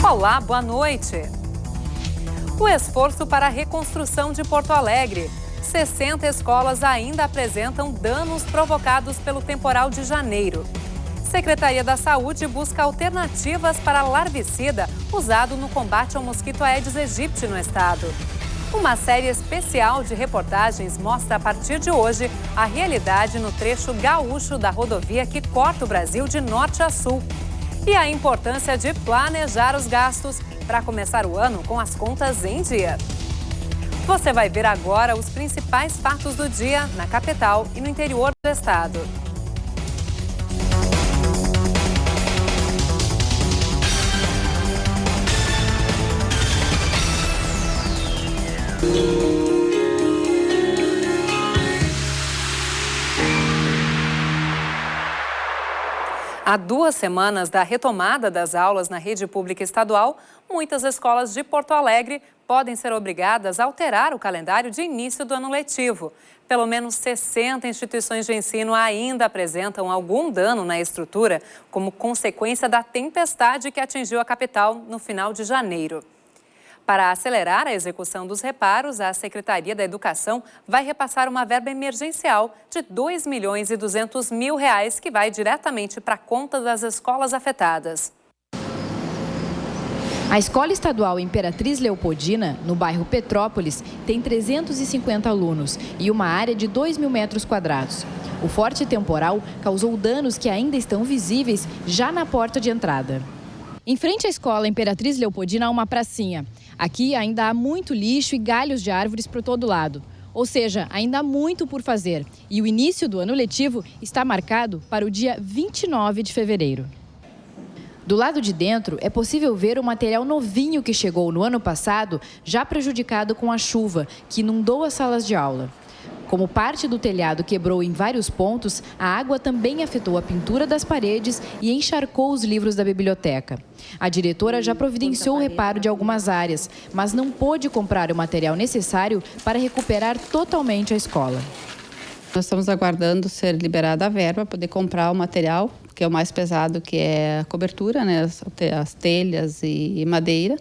Olá, boa noite. O esforço para a reconstrução de Porto Alegre. 60 escolas ainda apresentam danos provocados pelo temporal de janeiro. Secretaria da Saúde busca alternativas para larvicida usado no combate ao mosquito Aedes aegypti no estado. Uma série especial de reportagens mostra a partir de hoje a realidade no trecho gaúcho da rodovia que corta o Brasil de norte a sul. E a importância de planejar os gastos para começar o ano com as contas em dia. Você vai ver agora os principais fatos do dia na capital e no interior do estado. Há 2 semanas da retomada das aulas na rede pública estadual, muitas escolas de Porto Alegre podem ser obrigadas a alterar o calendário de início do ano letivo. Pelo menos 60 instituições de ensino ainda apresentam algum dano na estrutura, como consequência da tempestade que atingiu a capital no final de janeiro. Para acelerar a execução dos reparos, a Secretaria da Educação vai repassar uma verba emergencial de R$ 2.200.000 que vai diretamente para a conta das escolas afetadas. A Escola Estadual Imperatriz Leopoldina, no bairro Petrópolis, tem 350 alunos e uma área de 2.000 metros quadrados. O forte temporal causou danos que ainda estão visíveis já na porta de entrada. Em frente à Escola Imperatriz Leopoldina há uma pracinha. Aqui ainda há muito lixo e galhos de árvores por todo lado. Ou seja, ainda há muito por fazer. E o início do ano letivo está marcado para o dia 29 de fevereiro. Do lado de dentro, é possível ver o material novinho que chegou no ano passado, já prejudicado com a chuva, que inundou as salas de aula. Como parte do telhado quebrou em vários pontos, a água também afetou a pintura das paredes e encharcou os livros da biblioteca. A diretora já providenciou o reparo de algumas áreas, mas não pôde comprar o material necessário para recuperar totalmente a escola. Nós estamos aguardando ser liberada a verba, poder comprar o material, que é o mais pesado, que é a cobertura, né, as telhas e madeira.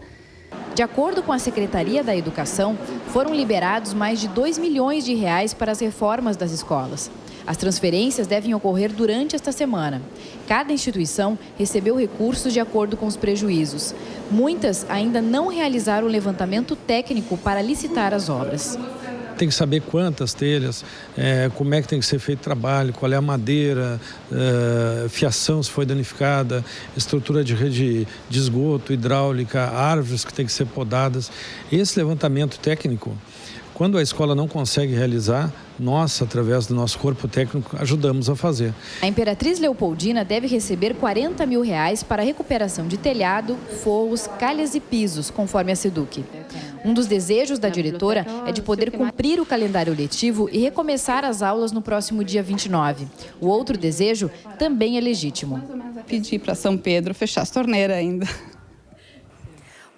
De acordo com a Secretaria da Educação, foram liberados mais de R$ 2 milhões para as reformas das escolas. As transferências devem ocorrer durante esta semana. Cada instituição recebeu recursos de acordo com os prejuízos. Muitas ainda não realizaram o levantamento técnico para licitar as obras. Tem que saber quantas telhas, como é que tem que ser feito o trabalho, qual é a madeira, fiação se foi danificada, estrutura de rede de esgoto, hidráulica, árvores que tem que ser podadas. Esse levantamento técnico, quando a escola não consegue realizar, nós, através do nosso corpo técnico, ajudamos a fazer. A Imperatriz Leopoldina deve receber R$ 40 mil para a recuperação de telhado, forros, calhas e pisos, conforme a SEDUC. Um dos desejos da diretora é de poder cumprir o calendário letivo e recomeçar as aulas no próximo dia 29. O outro desejo também é legítimo. Pedir para São Pedro fechar as torneiras ainda.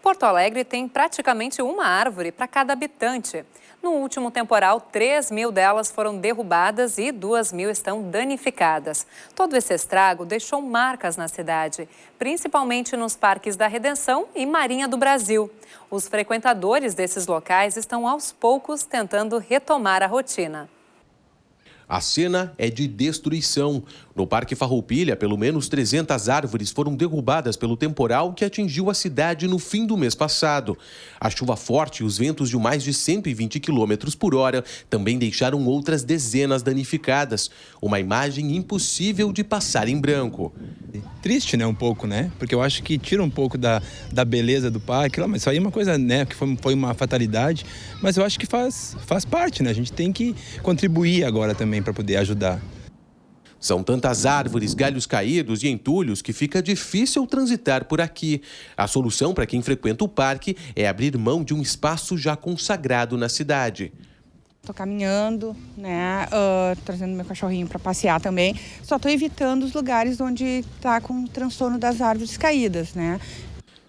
Porto Alegre tem praticamente uma árvore para cada habitante. No último temporal, 3.000 delas foram derrubadas e 2.000 estão danificadas. Todo esse estrago deixou marcas na cidade, principalmente nos parques da Redenção e Marinha do Brasil. Os frequentadores desses locais estão aos poucos tentando retomar a rotina. A cena é de destruição. No Parque Farroupilha, pelo menos 300 árvores foram derrubadas pelo temporal que atingiu a cidade no fim do mês passado. A chuva forte e os ventos de mais de 120 km por hora também deixaram outras dezenas danificadas. Uma imagem impossível de passar em branco. Triste, né, um pouco, né? Porque eu acho que tira um pouco da beleza do parque. Mas isso aí é uma coisa, né, que foi uma fatalidade. Mas eu acho que faz parte, né? A gente tem que contribuir agora também para poder ajudar. São tantas árvores, galhos caídos e entulhos que fica difícil transitar por aqui. A solução para quem frequenta o parque é abrir mão de um espaço já consagrado na cidade. Estou caminhando, né, trazendo meu cachorrinho para passear também. Só estou evitando os lugares onde está com transtorno das árvores caídas, né?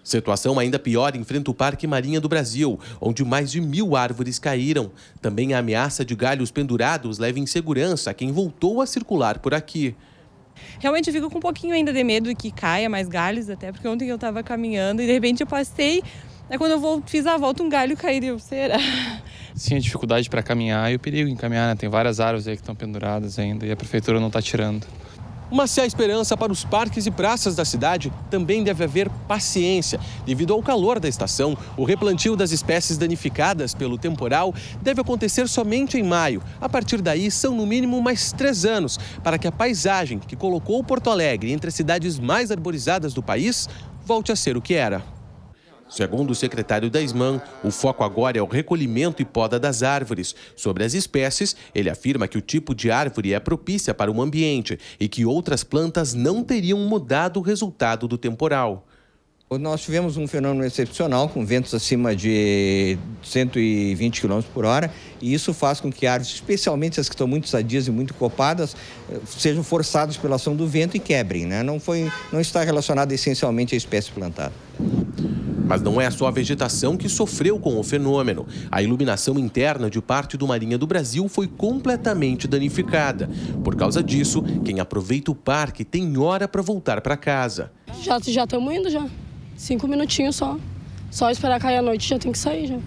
Situação ainda pior enfrenta o Parque Marinha do Brasil, onde mais de 1.000 árvores caíram. Também a ameaça de galhos pendurados leva insegurança a quem voltou a circular por aqui. Realmente eu fico com um pouquinho ainda de medo que caia mais galhos, até porque ontem eu estava caminhando e de repente eu passei, aí quando eu fiz a volta um galho caiu, será? Sim, a dificuldade para caminhar e o perigo em caminhar, né? Tem várias árvores aí que estão penduradas ainda e a prefeitura não está tirando. Mas se há esperança para os parques e praças da cidade, também deve haver paciência. Devido ao calor da estação, o replantio das espécies danificadas pelo temporal deve acontecer somente em maio. A partir daí, são no mínimo mais 3 anos para que a paisagem que colocou Porto Alegre entre as cidades mais arborizadas do país volte a ser o que era. Segundo o secretário da SMAN, o foco agora é o recolhimento e poda das árvores. Sobre as espécies, ele afirma que o tipo de árvore é propícia para o ambiente e que outras plantas não teriam mudado o resultado do temporal. Nós tivemos um fenômeno excepcional, com ventos acima de 120 km por hora, e isso faz com que árvores, especialmente as que estão muito sadias e muito copadas, sejam forçadas pela ação do vento e quebrem, né? Não está relacionado essencialmente à espécie plantada. Mas não é só a vegetação que sofreu com o fenômeno. A iluminação interna de parte do Marinha do Brasil foi completamente danificada. Por causa disso, quem aproveita o parque tem hora para voltar para casa. Já estamos indo já. 5 minutinhos só. Só esperar cair a noite já tem que sair já.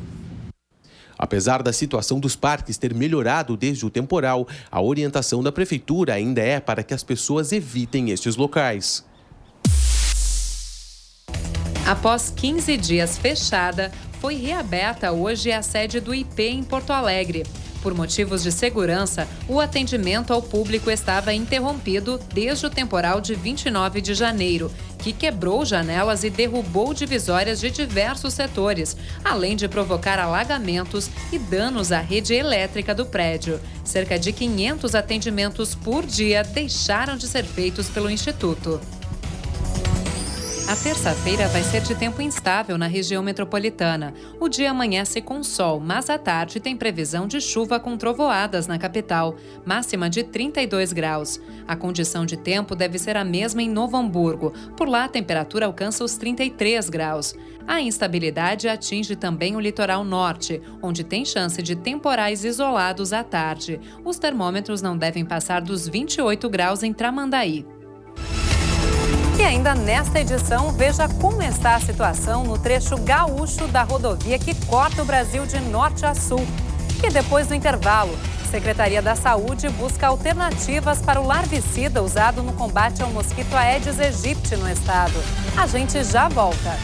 Apesar da situação dos parques ter melhorado desde o temporal, a orientação da prefeitura ainda é para que as pessoas evitem estes locais. Após 15 dias fechada, foi reaberta hoje a sede do IP em Porto Alegre. Por motivos de segurança, o atendimento ao público estava interrompido desde o temporal de 29 de janeiro, que quebrou janelas e derrubou divisórias de diversos setores, além de provocar alagamentos e danos à rede elétrica do prédio. Cerca de 500 atendimentos por dia deixaram de ser feitos pelo Instituto. A terça-feira vai ser de tempo instável na região metropolitana. O dia amanhece com sol, mas à tarde tem previsão de chuva com trovoadas na capital, máxima de 32 graus. A condição de tempo deve ser a mesma em Novo Hamburgo. Por lá, a temperatura alcança os 33 graus. A instabilidade atinge também o litoral norte, onde tem chance de temporais isolados à tarde. Os termômetros não devem passar dos 28 graus em Tramandaí. E ainda nesta edição, veja como está a situação no trecho gaúcho da rodovia que corta o Brasil de norte a sul. E depois do intervalo, a Secretaria da Saúde busca alternativas para o larvicida usado no combate ao mosquito Aedes aegypti no estado. A gente já volta.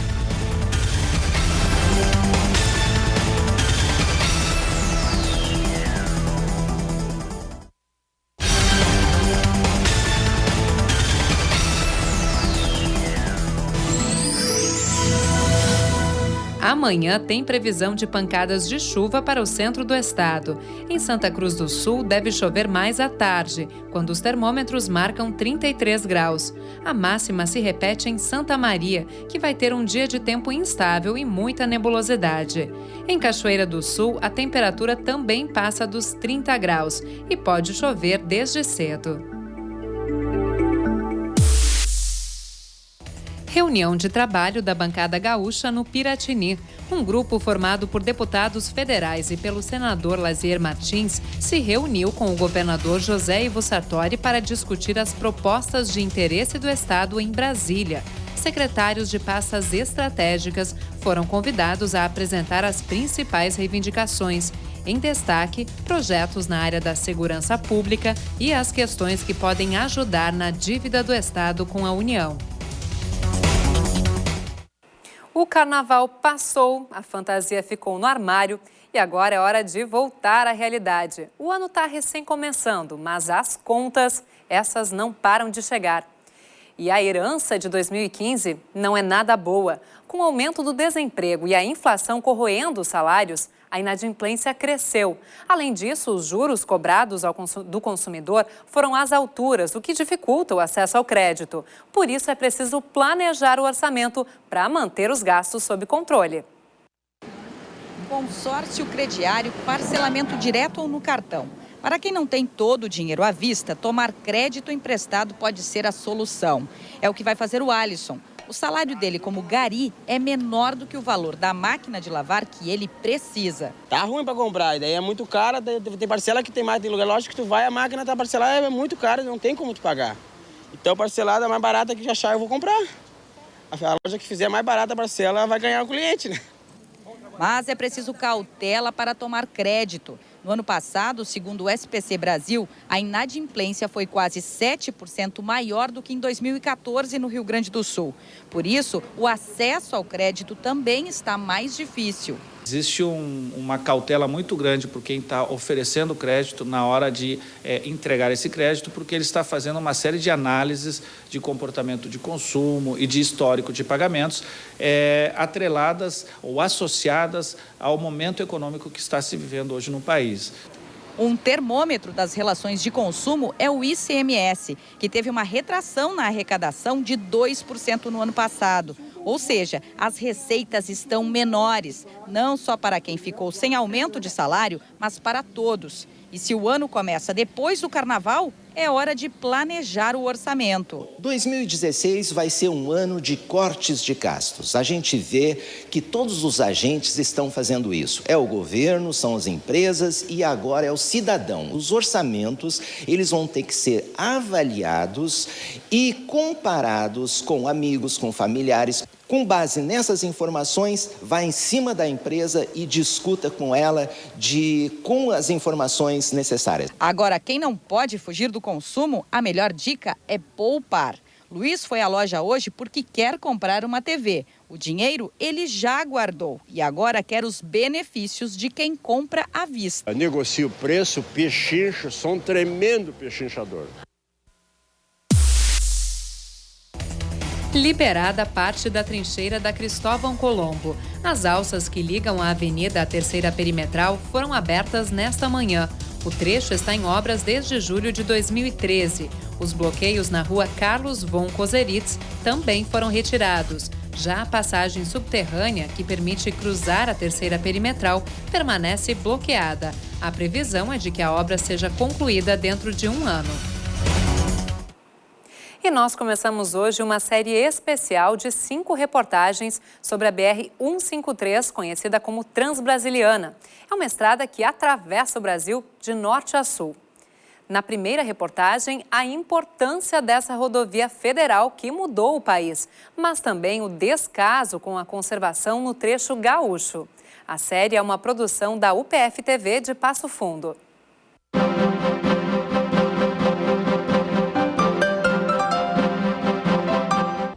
Amanhã tem previsão de pancadas de chuva para o centro do estado. Em Santa Cruz do Sul, deve chover mais à tarde, quando os termômetros marcam 33 graus. A máxima se repete em Santa Maria, que vai ter um dia de tempo instável e muita nebulosidade. Em Cachoeira do Sul, a temperatura também passa dos 30 graus e pode chover desde cedo. Reunião de trabalho da bancada gaúcha no Piratini. Um grupo formado por deputados federais e pelo senador Lazier Martins se reuniu com o governador José Ivo Sartori para discutir as propostas de interesse do estado em Brasília. Secretários de pastas estratégicas foram convidados a apresentar as principais reivindicações. Em destaque, projetos na área da segurança pública e as questões que podem ajudar na dívida do estado com a União. O carnaval passou, a fantasia ficou no armário e agora é hora de voltar à realidade. O ano está recém começando, mas as contas, essas não param de chegar. E a herança de 2015 não é nada boa. Com o aumento do desemprego e a inflação corroendo os salários, a inadimplência cresceu. Além disso, os juros cobrados do consumidor foram às alturas, o que dificulta o acesso ao crédito. Por isso, é preciso planejar o orçamento para manter os gastos sob controle. Consórcio crediário, parcelamento direto ou no cartão. Para quem não tem todo o dinheiro à vista, tomar crédito emprestado pode ser a solução. É o que vai fazer o Alisson. O salário dele como gari é menor do que o valor da máquina de lavar que ele precisa. Tá ruim para comprar, daí é muito caro, tem parcela que tem mais, tem lugar, lógico que tu vai, a máquina tá parcelada, é muito cara, não tem como tu pagar. Então, parcelada mais barata que achar, eu vou comprar. A loja que fizer mais barata a parcela vai ganhar o cliente, né? Mas é preciso cautela para tomar crédito. No ano passado, segundo o SPC Brasil, a inadimplência foi quase 7% maior do que em 2014 no Rio Grande do Sul. Por isso, o acesso ao crédito também está mais difícil. Existe uma cautela muito grande por quem está oferecendo crédito na hora de entregar esse crédito, porque ele está fazendo uma série de análises de comportamento de consumo e de histórico de pagamentos atreladas ou associadas ao momento econômico que está se vivendo hoje no país. Um termômetro das relações de consumo é o ICMS, que teve uma retração na arrecadação de 2% no ano passado. Ou seja, as receitas estão menores, não só para quem ficou sem aumento de salário, mas para todos. E se o ano começa depois do carnaval, é hora de planejar o orçamento. 2016 vai ser um ano de cortes de gastos. A gente vê que todos os agentes estão fazendo isso. É o governo, são as empresas e agora é o cidadão. Os orçamentos, eles vão ter que ser avaliados e comparados com amigos, com familiares. Com base nessas informações, vá em cima da empresa e discuta com ela com as informações necessárias. Agora, quem não pode fugir do consumo, a melhor dica é poupar. Luiz foi à loja hoje porque quer comprar uma TV. O dinheiro ele já guardou e agora quer os benefícios de quem compra à vista. Eu negocio o preço, pechincho, sou um tremendo pechinchador. Liberada parte da trincheira da Cristóvão Colombo. As alças que ligam a avenida à Terceira Perimetral foram abertas nesta manhã. O trecho está em obras desde julho de 2013. Os bloqueios na rua Carlos von Koseritz também foram retirados. Já a passagem subterrânea, que permite cruzar a Terceira Perimetral, permanece bloqueada. A previsão é de que a obra seja concluída dentro de um ano. E nós começamos hoje uma série especial de 5 reportagens sobre a BR-153, conhecida como Transbrasiliana. É uma estrada que atravessa o Brasil de norte a sul. Na primeira reportagem, a importância dessa rodovia federal que mudou o país, mas também o descaso com a conservação no trecho gaúcho. A série é uma produção da UPF-TV de Passo Fundo.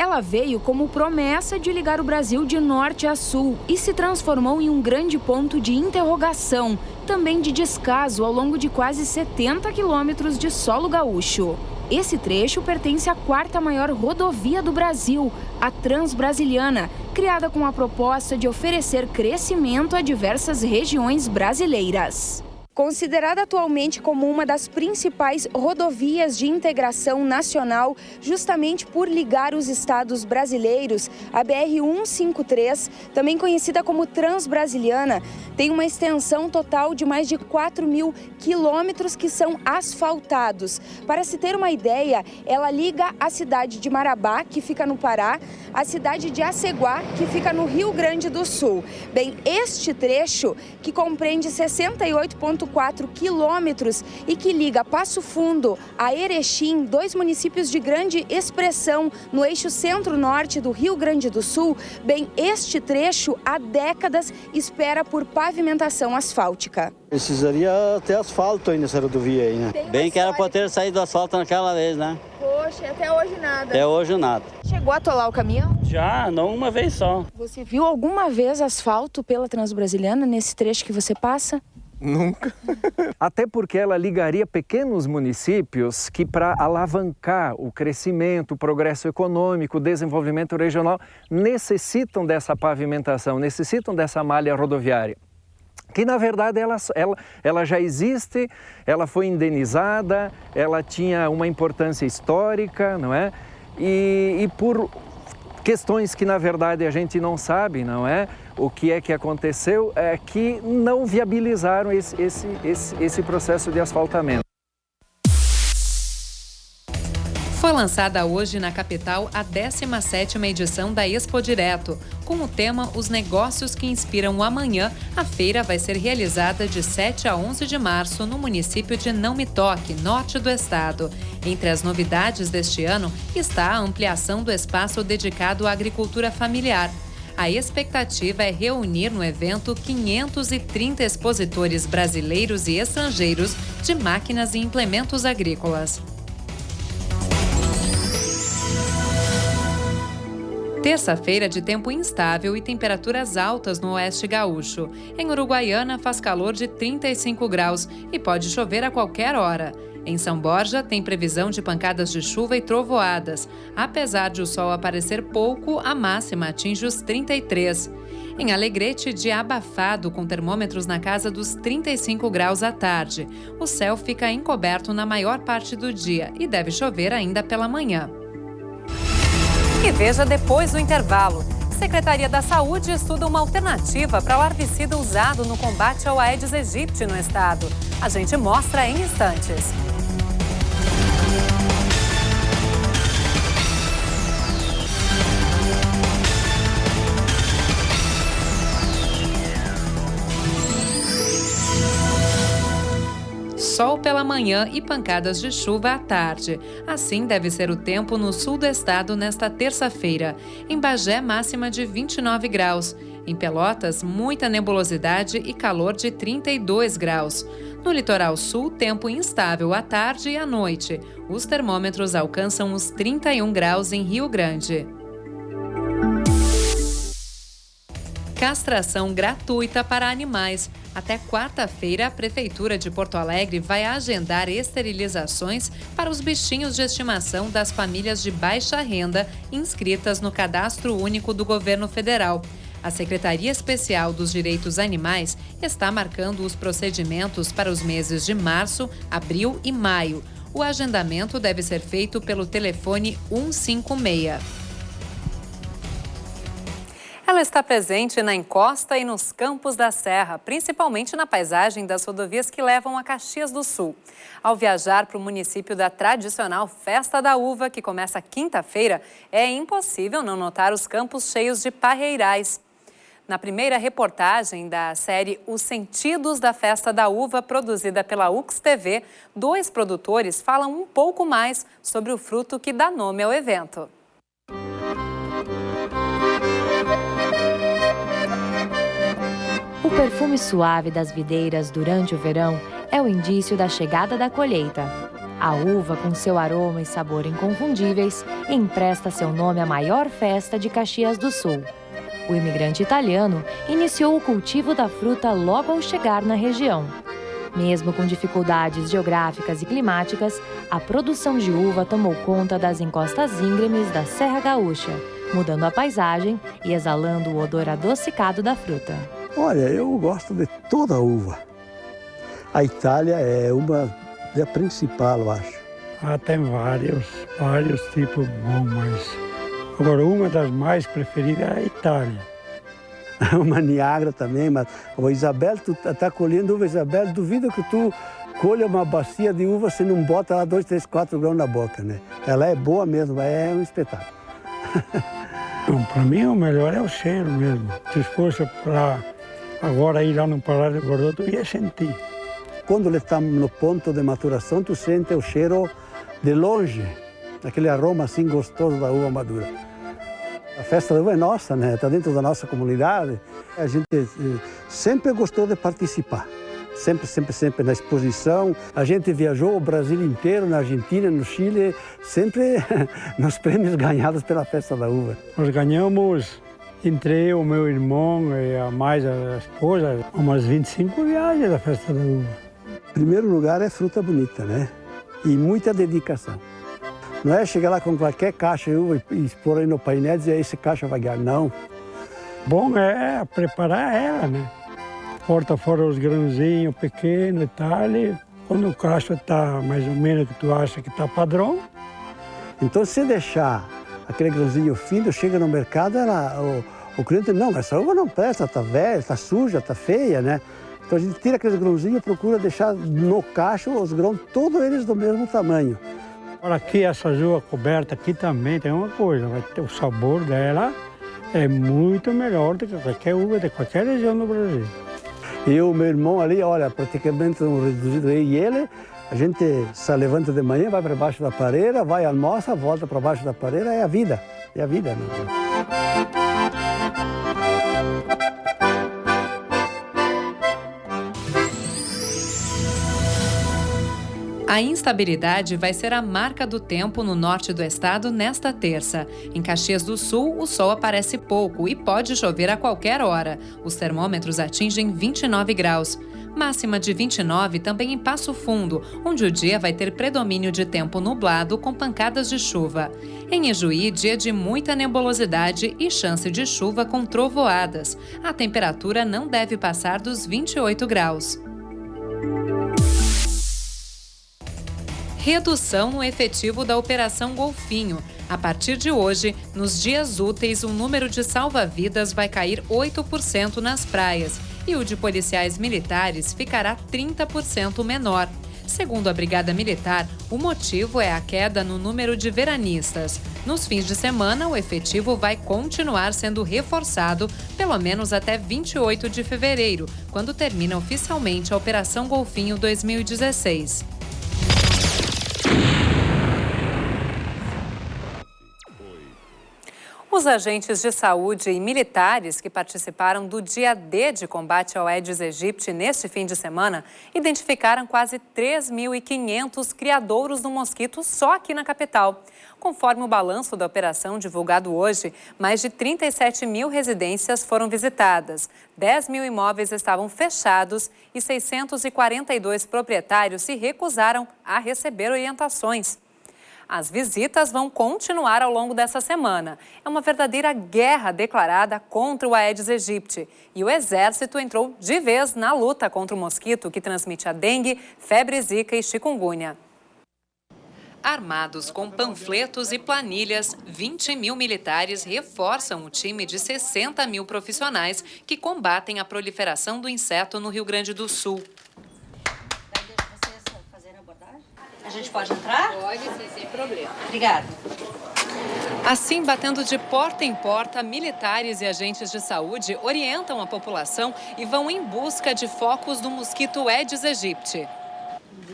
Ela veio como promessa de ligar o Brasil de norte a sul e se transformou em um grande ponto de interrogação, também de descaso ao longo de quase 70 quilômetros de solo gaúcho. Esse trecho pertence à 4ª maior rodovia do Brasil, a Transbrasiliana, criada com a proposta de oferecer crescimento a diversas regiões brasileiras. Considerada atualmente como uma das principais rodovias de integração nacional, justamente por ligar os estados brasileiros, a BR-153, também conhecida como Transbrasiliana, tem uma extensão total de mais de 4.000 quilômetros que são asfaltados. Para se ter uma ideia, ela liga a cidade de Marabá, que fica no Pará, a cidade de Aceguá, que fica no Rio Grande do Sul. Bem, este trecho, que compreende 68,4 quilômetros e que liga Passo Fundo a Erechim, 2 municípios de grande expressão no eixo centro-norte do Rio Grande do Sul, bem, este trecho há décadas espera por pavimentação asfáltica. Precisaria ter asfalto aí nessa rodovia aí, né? Bem que era para ter saído do asfalto naquela vez, né? Poxa, até hoje nada. Até hoje nada. Chegou a atolar o caminhão? Já, não uma vez só. Você viu alguma vez asfalto pela Transbrasiliana nesse trecho que você passa? Nunca. Até porque ela ligaria pequenos municípios que, para alavancar o crescimento, o progresso econômico, o desenvolvimento regional, necessitam dessa pavimentação, necessitam dessa malha rodoviária. Que, na verdade, ela já existe, ela foi indenizada, ela tinha uma importância histórica, não é? E por questões que, na verdade, a gente não sabe, não é? O que é que aconteceu é que não viabilizaram esse processo de asfaltamento. Foi lançada hoje na capital a 17ª edição da Expo Direto. Com o tema Os Negócios que Inspiram o Amanhã, a feira vai ser realizada de 7 a 11 de março no município de Não Me Toque, norte do estado. Entre as novidades deste ano está a ampliação do espaço dedicado à agricultura familiar. A expectativa é reunir no evento 530 expositores brasileiros e estrangeiros de máquinas e implementos agrícolas. Terça-feira de tempo instável e temperaturas altas no oeste gaúcho. Em Uruguaiana faz calor de 35 graus e pode chover a qualquer hora. Em São Borja tem previsão de pancadas de chuva e trovoadas. Apesar de o sol aparecer pouco, a máxima atinge os 33. Em Alegrete, dia abafado com termômetros na casa dos 35 graus à tarde. O céu fica encoberto na maior parte do dia e deve chover ainda pela manhã. E veja depois do intervalo. Secretaria da Saúde estuda uma alternativa para o herbicida usado no combate ao Aedes aegypti no estado. A gente mostra em instantes. Sol pela manhã e pancadas de chuva à tarde. Assim deve ser o tempo no sul do estado nesta terça-feira. Em Bagé, máxima de 29 graus. Em Pelotas, muita nebulosidade e calor de 32 graus. No litoral sul, tempo instável à tarde e à noite. Os termômetros alcançam os 31 graus em Rio Grande. Castração gratuita para animais. Até quarta-feira, a Prefeitura de Porto Alegre vai agendar esterilizações para os bichinhos de estimação das famílias de baixa renda inscritas no Cadastro Único do Governo Federal. A Secretaria Especial dos Direitos Animais está marcando os procedimentos para os meses de março, abril e maio. O agendamento deve ser feito pelo telefone 156. Ela está presente na encosta e nos campos da serra, principalmente na paisagem das rodovias que levam a Caxias do Sul. Ao viajar para o município da tradicional Festa da Uva, que começa quinta-feira, é impossível não notar os campos cheios de parreirais. Na primeira reportagem da série Os Sentidos da Festa da Uva, produzida pela UX TV, 2 produtores falam um pouco mais sobre o fruto que dá nome ao evento. O perfume suave das videiras durante o verão é o indício da chegada da colheita. A uva, com seu aroma e sabor inconfundíveis, empresta seu nome à maior festa de Caxias do Sul. O imigrante italiano iniciou o cultivo da fruta logo ao chegar na região. Mesmo com dificuldades geográficas e climáticas, a produção de uva tomou conta das encostas íngremes da Serra Gaúcha, mudando a paisagem e exalando o odor adocicado da fruta. Olha, eu gosto de toda a uva. A Itália é a principal, eu acho. Tem vários tipos bons, mas agora uma das mais preferidas é a Itália. Uma Niagara também, mas o Isabel, tu está colhendo uva, Isabel, duvido que tu colha uma bacia de uva se não bota lá 2, 3, 4 grãos na boca, né? Ela é boa mesmo, é um espetáculo. Para mim o melhor é o cheiro mesmo. Se fosse para agora ir lá no Pará do Gordô, tu ia sentir. Quando ele está no ponto de maturação, tu sente o cheiro de longe, aquele aroma assim gostoso da uva madura. A festa da uva é nossa, né? Está dentro da nossa comunidade. A gente sempre gostou de participar. Sempre na exposição. A gente viajou o Brasil inteiro, na Argentina, no Chile, sempre nos prêmios ganhados pela Festa da Uva. Nós ganhamos, entre eu, meu irmão e mais a esposa, umas 25 viagens da Festa da Uva. Em primeiro lugar é fruta bonita, né? E muita dedicação. Não é chegar lá com qualquer caixa de uva e expor aí no painel e dizer esse caixa vai ganhar, não. Bom é preparar ela, né? Corta fora os grãozinhos pequenos e tal, e quando o cacho está mais ou menos que tu acha que está padrão. Então, se deixar aquele grãozinho fino, chega no mercado, o cliente, não, essa uva não presta, está velha, está suja, está feia, né? Então, a gente tira aqueles grãozinhos e procura deixar no cacho os grãos, todos eles do mesmo tamanho. Olha aqui, essa uva coberta aqui também tem uma coisa, vai ter o sabor dela é muito melhor do que qualquer uva de qualquer região do Brasil. E o meu irmão ali, olha, praticamente um reduzido, eu e ele, a gente se levanta de manhã, vai para baixo da pareira, vai, almoça, volta para baixo da pareira, é a vida, né? A instabilidade vai ser a marca do tempo no norte do estado nesta terça. Em Caxias do Sul, o sol aparece pouco e pode chover a qualquer hora. Os termômetros atingem 29 graus. Máxima de 29 também em Passo Fundo, onde o dia vai ter predomínio de tempo nublado com pancadas de chuva. Em Ijuí, dia de muita nebulosidade e chance de chuva com trovoadas. A temperatura não deve passar dos 28 graus. Redução no efetivo da Operação Golfinho. A partir de hoje, nos dias úteis, o número de salva-vidas vai cair 8% nas praias e o de policiais militares ficará 30% menor. Segundo a Brigada Militar, o motivo é a queda no número de veranistas. Nos fins de semana, o efetivo vai continuar sendo reforçado pelo menos até 28 de fevereiro, quando termina oficialmente a Operação Golfinho 2016. Os agentes de saúde e militares que participaram do Dia D de combate ao Aedes aegypti neste fim de semana identificaram quase 3.500 criadouros do mosquito só aqui na capital. Conforme o balanço da operação divulgado hoje, mais de 37 mil residências foram visitadas, 10 mil imóveis estavam fechados e 642 proprietários se recusaram a receber orientações. As visitas vão continuar ao longo dessa semana. É uma verdadeira guerra declarada contra o Aedes aegypti. E o Exército entrou de vez na luta contra o mosquito que transmite a dengue, febre zika e chikungunya. Armados com panfletos e planilhas, 20 mil militares reforçam o time de 60 mil profissionais que combatem a proliferação do inseto no Rio Grande do Sul. A gente pode entrar? Pode, sem problema. Obrigada. Assim, batendo de porta em porta, militares e agentes de saúde orientam a população e vão em busca de focos do mosquito Aedes aegypti.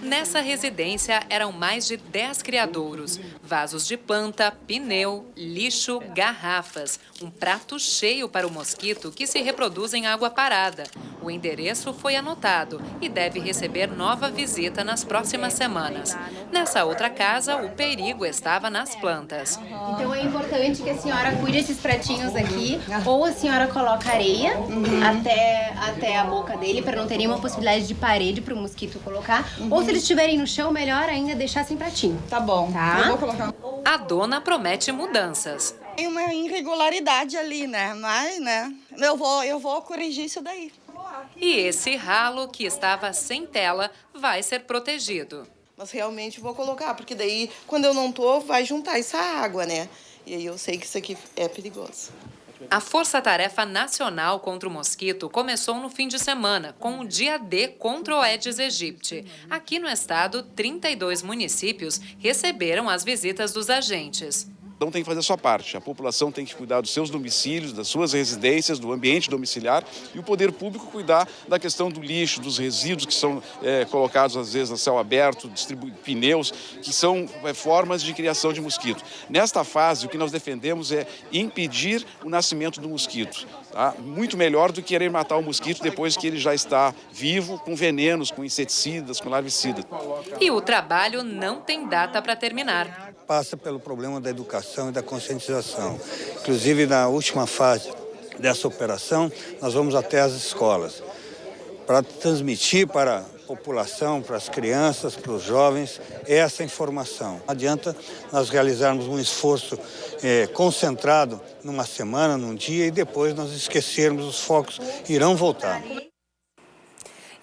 Nessa residência eram mais de 10 criadouros, vasos de planta, pneu, lixo, garrafas. Um prato cheio para o mosquito que se reproduz em água parada. O endereço foi anotado e deve receber nova visita nas próximas semanas. Nessa outra casa, o perigo estava nas plantas. Então é importante que a senhora cuide desses pratinhos aqui, ou a senhora coloca areia até a boca dele, para não ter nenhuma possibilidade de parede para o mosquito colocar, ou se eles estiverem no chão, melhor ainda deixar sem pratinho. Tá bom. Tá? Eu vou colocar. A dona promete mudanças. Tem uma irregularidade ali, né? Mas, eu vou corrigir isso daí. E esse ralo que estava sem tela vai ser protegido. Mas realmente vou colocar, porque daí, quando eu não tô, vai juntar essa água, né? E aí eu sei que isso aqui é perigoso. A Força-Tarefa Nacional contra o Mosquito começou no fim de semana, com o Dia D contra o Aedes aegypti. Aqui no estado, 32 municípios receberam as visitas dos agentes. Então tem que fazer a sua parte. A população tem que cuidar dos seus domicílios, das suas residências, do ambiente domiciliar, e o poder público cuidar da questão do lixo, dos resíduos que são colocados às vezes a céu aberto, distribuir pneus, que são formas de criação de mosquito. Nesta fase, o que nós defendemos é impedir o nascimento do mosquito. Tá? Muito melhor do que querer matar o mosquito depois que ele já está vivo, com venenos, com inseticidas, com larvicidas. E o trabalho não tem data para terminar. Passa pelo problema da educação e da conscientização. Inclusive, na última fase dessa operação, nós vamos até as escolas para transmitir para a população, para as crianças, para os jovens, essa informação. Não adianta nós realizarmos um esforço concentrado numa semana, num dia, e depois nós esquecermos, os focos irão voltar.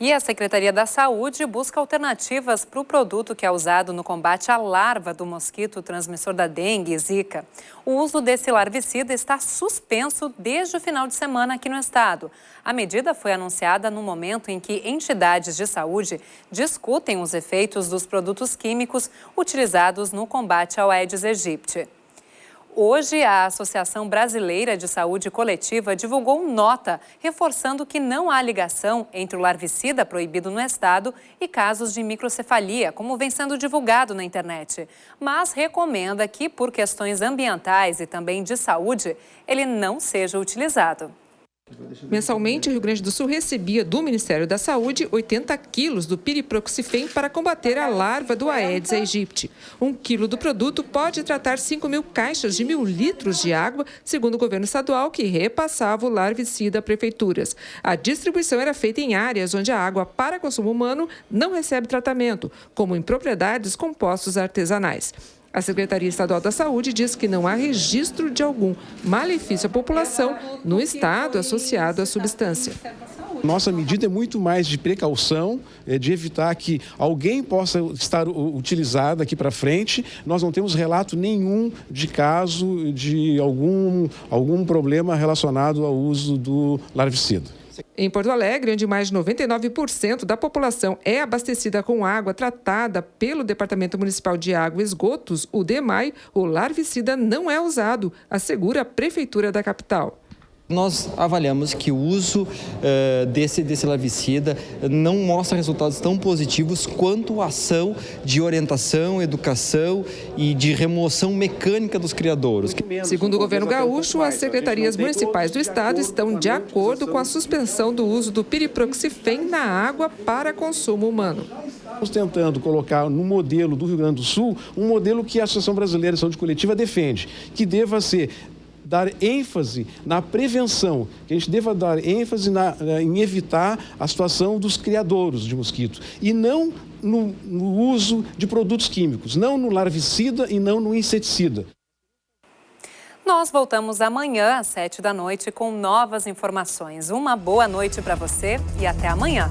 E a Secretaria da Saúde busca alternativas para o produto que é usado no combate à larva do mosquito transmissor da dengue e zika. O uso desse larvicida está suspenso desde o final de semana aqui no estado. A medida foi anunciada no momento em que entidades de saúde discutem os efeitos dos produtos químicos utilizados no combate ao Aedes aegypti. Hoje, a Associação Brasileira de Saúde Coletiva divulgou nota reforçando que não há ligação entre o larvicida proibido no estado e casos de microcefalia, como vem sendo divulgado na internet. Mas recomenda que, por questões ambientais e também de saúde, ele não seja utilizado. Mensalmente, o Rio Grande do Sul recebia do Ministério da Saúde 80 quilos do piriproxifem para combater a larva do Aedes aegypti. 1 quilo do produto pode tratar 5.000 caixas de 1.000 litros de água, segundo o governo estadual, que repassava o larvicida a prefeituras. A distribuição era feita em áreas onde a água para consumo humano não recebe tratamento, como em propriedades com poços artesanais. A Secretaria Estadual da Saúde diz que não há registro de algum malefício à população no estado associado à substância. Nossa medida é muito mais de precaução, de evitar que alguém possa estar utilizado daqui para frente. Nós não temos relato nenhum de caso de algum problema relacionado ao uso do larvicida. Em Porto Alegre, onde mais de 99% da população é abastecida com água tratada pelo Departamento Municipal de Água e Esgotos, o DEMAI, o larvicida não é usado, assegura a Prefeitura da capital. Nós avaliamos que o uso desse larvicida não mostra resultados tão positivos quanto a ação de orientação, educação e de remoção mecânica dos criadouros. Segundo o governo gaúcho, as secretarias municipais do estado estão de acordo com a suspensão do uso do piriproxifem na água para consumo humano. Estamos tentando colocar no modelo do Rio Grande do Sul um modelo que a Associação Brasileira de Saúde Coletiva defende, que deva ser dar ênfase na prevenção, que a gente deva dar ênfase em evitar a situação dos criadouros de mosquitos e não no uso de produtos químicos, não no larvicida e não no inseticida. Nós voltamos amanhã às 7 da noite com novas informações. Uma boa noite para você e até amanhã.